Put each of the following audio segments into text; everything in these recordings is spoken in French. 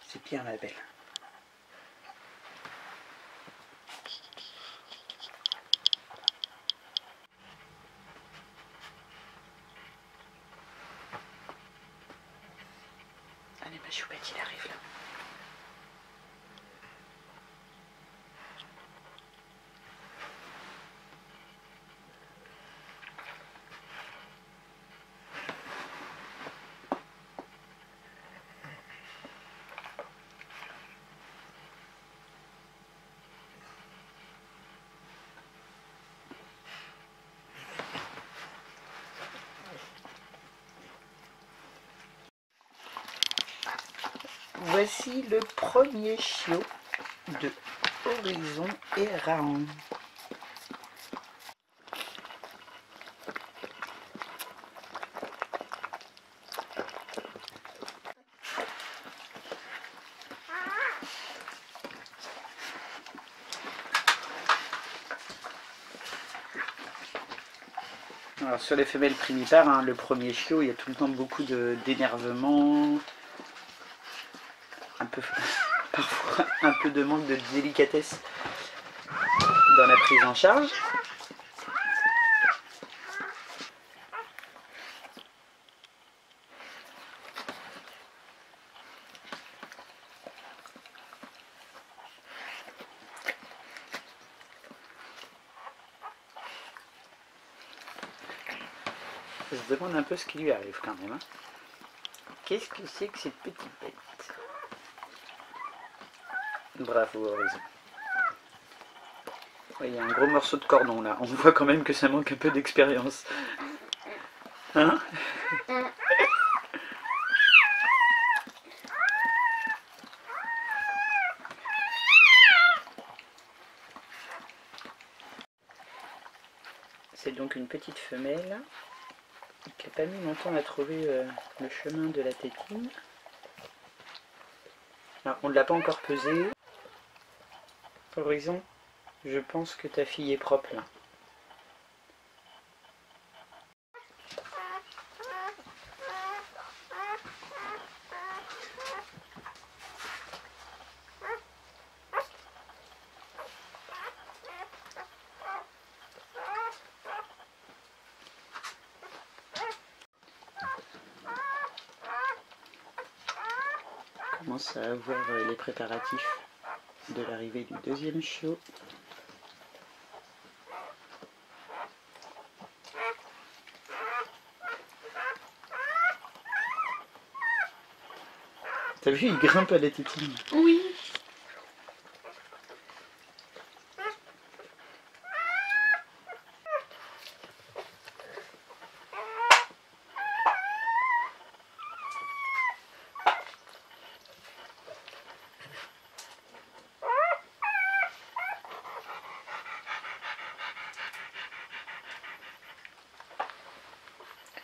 C'est bien ma belle. Allez, ma choupette, il arrive là. Voici le premier chiot de Horizon et Raon. Alors sur les femelles primipares, hein, le premier chiot, il y a tout le temps beaucoup d'énervement, parfois un peu de manque de délicatesse dans la prise en charge. Je se demande un peu ce qui lui arrive quand même. Hein. Qu'est-ce que c'est que cette petite bête? Bravo Horizon. Ouais, il y a un gros morceau de cordon là. On voit quand même que ça manque un peu d'expérience. Hein? C'est donc une petite femelle qui n'a pas mis longtemps à trouver le chemin de la tétine. Alors, on ne l'a pas encore pesée. Horizon, je pense que ta fille est propre là. On commence à avoir les préparatifs de l'arrivée du deuxième chiot. T'as vu, il grimpe à la tétine. Oui.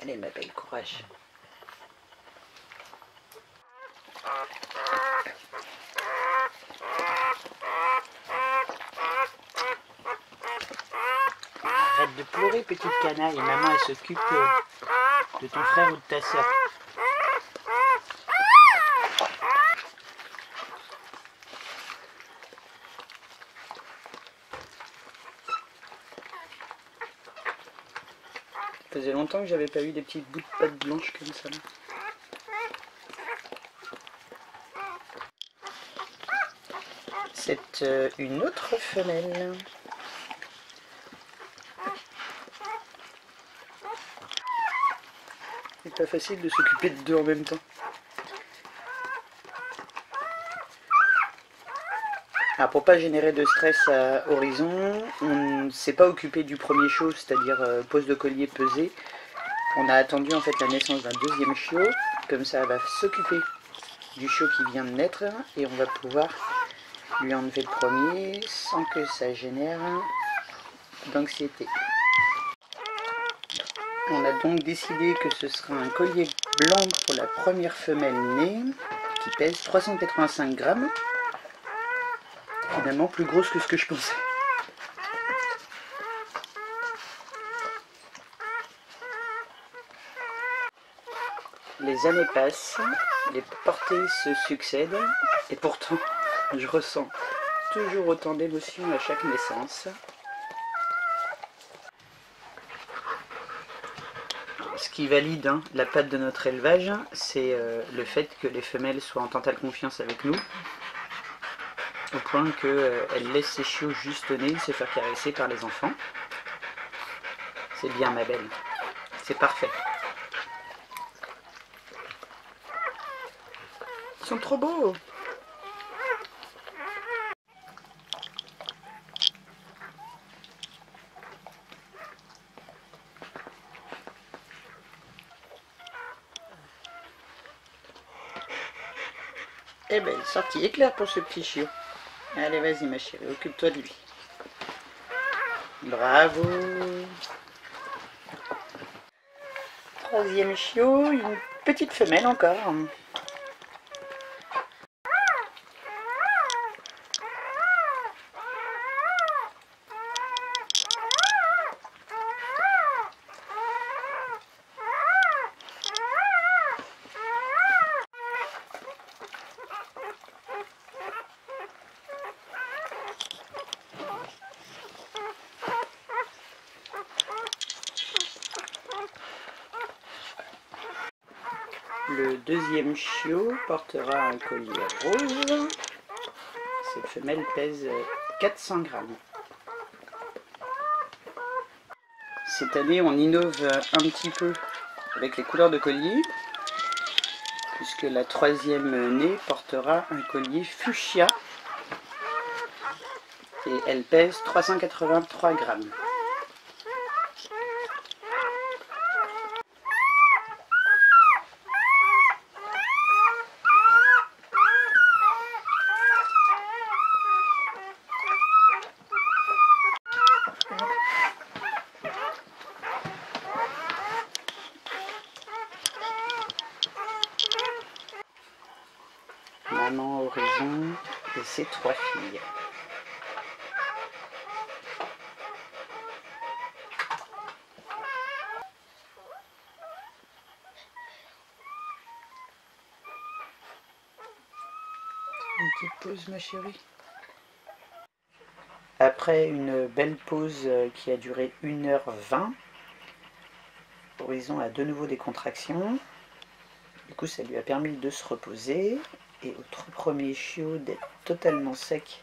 Allez ma belle, courage. Arrête de pleurer, petite canaille. Maman, elle s'occupe de ton frère ou de ta soeur. Ça faisait longtemps que j'avais pas eu des petites bouts de pattes blanches comme ça. Là. C'est une autre femelle. C'est pas facile de s'occuper de deux en même temps. Alors pour pas générer de stress à Horizon, on ne s'est pas occupé du premier chiot, c'est-à-dire pose de collier pesé. On a attendu en fait la naissance d'un deuxième chiot, comme ça elle va s'occuper du chiot qui vient de naître et on va pouvoir lui enlever le premier sans que ça génère d'anxiété. On a donc décidé que ce sera un collier blanc pour la première femelle née qui pèse 385 grammes. Finalement plus grosse que ce que je pensais. Les années passent, les portées se succèdent, et pourtant je ressens toujours autant d'émotions à chaque naissance. Ce qui valide la patte de notre élevage, c'est le fait que les femelles soient en totale confiance avec nous, au point qu'elles laissent ses chiots juste au nez se faire caresser par les enfants. C'est bien ma belle, c'est parfait. Ils sont trop beaux. Eh ben, sortie éclair pour ce petit chiot. Allez, vas-y ma chérie, occupe-toi de lui. Bravo. Troisième chiot, une petite femelle encore. Le deuxième chiot portera un collier rose. Cette femelle pèse 400 grammes. Cette année, on innove un petit peu avec les couleurs de collier, puisque la troisième née portera un collier fuchsia et elle pèse 383 grammes. Maman Horizon et ses 3 filles. Une petite pause ma chérie. Après une belle pause qui a duré 1h20, Horizon a de nouveau des contractions. Du coup ça lui a permis de se reposer et au tout premier chiot d'être totalement sec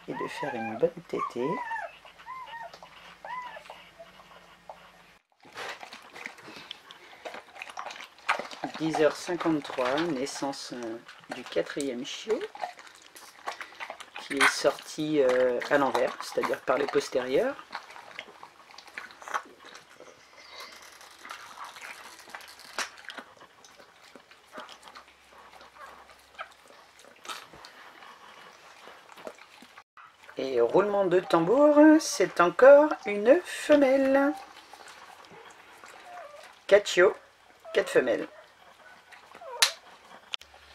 et de faire une bonne tétée. À 10h53, naissance du quatrième chiot qui est sorti à l'envers, c'est-à-dire par les postérieurs. Et roulement de tambour, c'est encore une femelle. 4 chiots, 4 femelles.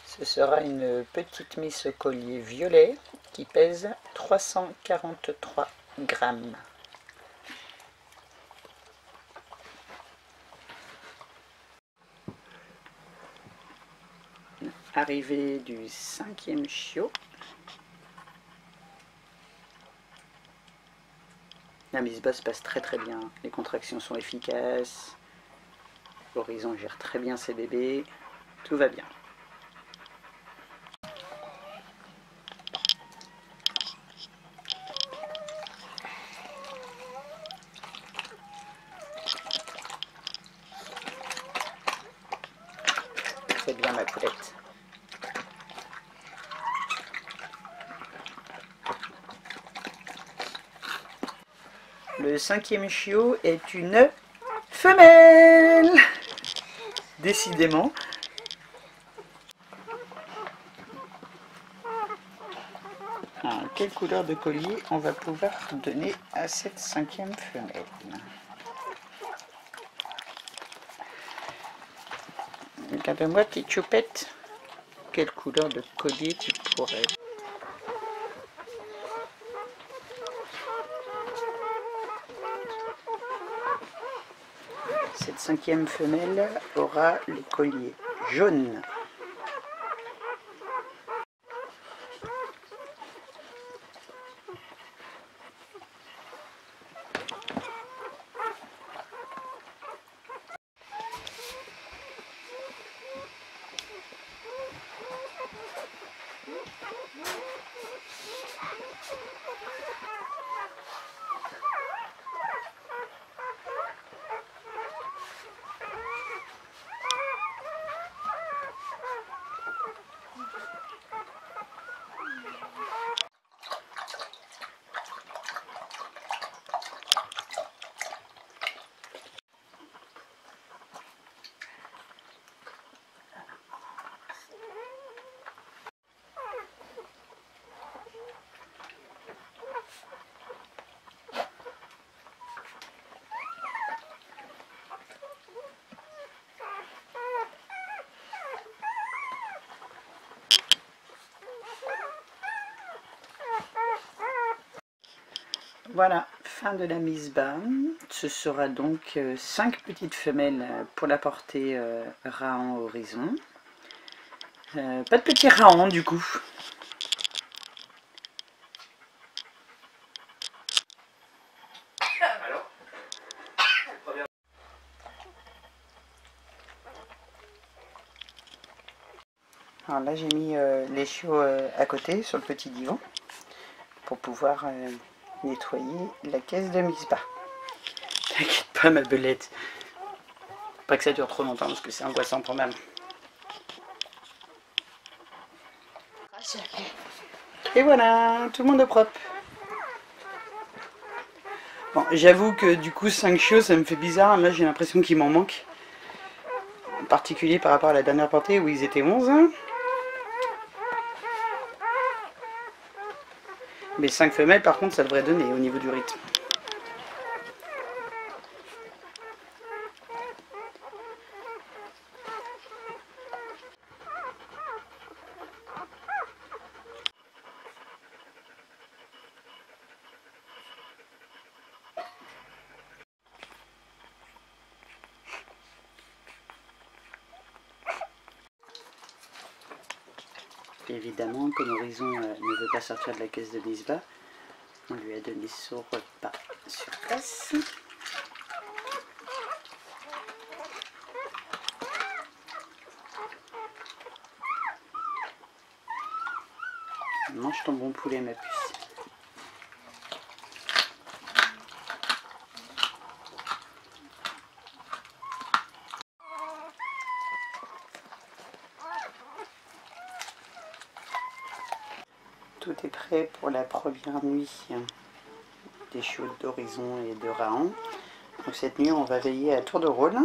Ce sera une petite miss au collier violet qui pèse 343 grammes. Arrivée du 5e chiot. La mise bas se passe très très bien, les contractions sont efficaces, Horizon gère très bien ses bébés, tout va bien. Très bien ma poulette. Le 5e chiot est une femelle. Décidément. Alors, quelle couleur de collier on va pouvoir donner à cette 5e femelle? Regarde-moi, petite choupette. quelle couleur de collier tu pourrais. Cette 5e femelle aura les colliers jaunes. Voilà, fin de la mise bas. Ce sera donc 5 petites femelles pour la portée Rahan horizon. Pas de petits Rahan du coup. Alors là j'ai mis les chiots à côté sur le petit divan pour pouvoir nettoyer la caisse de mise bas. T'inquiète pas ma belette. Pas que ça dure trop longtemps parce que c'est angoissant pour maman. Et voilà, tout le monde est propre. Bon, j'avoue que du coup 5 chiots ça me fait bizarre, là j'ai l'impression qu'il m'en manque. En particulier par rapport à la dernière portée où ils étaient 11. Mais 5 femelles par contre ça devrait donner au niveau du rythme. Évidemment, comme Horizon ne veut pas sortir de la caisse de mise bas, on lui a donné son repas sur place. Mange ton bon poulet ma puce. Tout est prêt pour la première nuit des chiots d'Horizon et de Rahan. Donc cette nuit on va veiller à tour de rôle.